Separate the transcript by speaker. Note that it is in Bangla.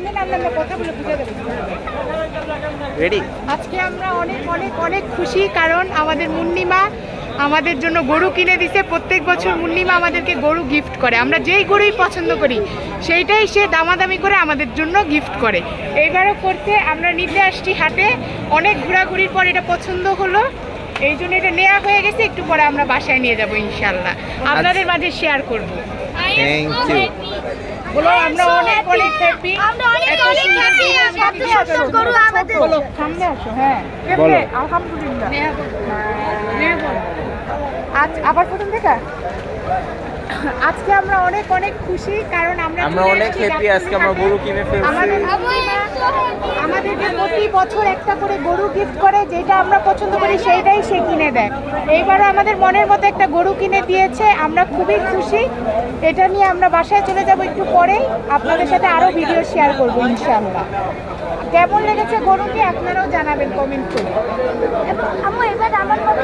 Speaker 1: সামনে না আমরা কথাগুলো বুঝে দেবো।
Speaker 2: রেডি?
Speaker 1: আজকে আমরা অনেক অনেক অনেক খুশি, কারণ আমাদের মুন্নিমা আমাদের জন্য গরু কিনে দিছে। প্রত্যেক বছর মুন্নিমা আমাদেরকে গরু গিফট করে, আমরা যেই গরুই পছন্দ করি সেইটাই সে দামাদামি করে আমাদের জন্য গিফট করে। এইবারও করতে আমরা নিতে আসছি হাটে, অনেক ঘোরাঘুরির পর এটা পছন্দ হলো, এই জন্য এটা নেওয়া হয়ে গেছে। একটু পরে আমরা বাসায় নিয়ে যাব ইনশাল্লাহ, আপনাদের মাঝে শেয়ার করব।
Speaker 2: Thank you.
Speaker 1: বলো আমরা অনেক অনেক হ্যাপি,
Speaker 3: আমরা অনেক অনেক হ্যাপি। এত সুন্দর গরু আমাদের।
Speaker 1: বলো সামনে আসো। হ্যাঁ
Speaker 2: বলো।
Speaker 1: আলহামদুলিল্লাহ। আজ আবার প্রথম দেখা। আজকে আমরা অনেক অনেক খুশি, কারণ আমরা
Speaker 2: অনেক হ্যাপি। আজকে আমরা গরু কিনে ফেলছি।
Speaker 1: আমাদেরকে প্রতি বছর একটা করে গরু গিফট করে, যেটা আমরা পছন্দ করি সেইটাই সে কিনে দেয়। এইবারও আমাদের মনের মতো একটা গরু কিনে দিয়েছে, আমরা খুবই খুশি। এটা নিয়ে আমরা বাসায় চলে যাব একটু পরেই, আপনাদের সাথে আরও ভিডিও শেয়ার করবো ইনশাআল্লাহ। কেমন লেগেছে গরুকে আপনারাও জানাবেন কমেন্ট করে।
Speaker 3: এবং এবার আমার মতো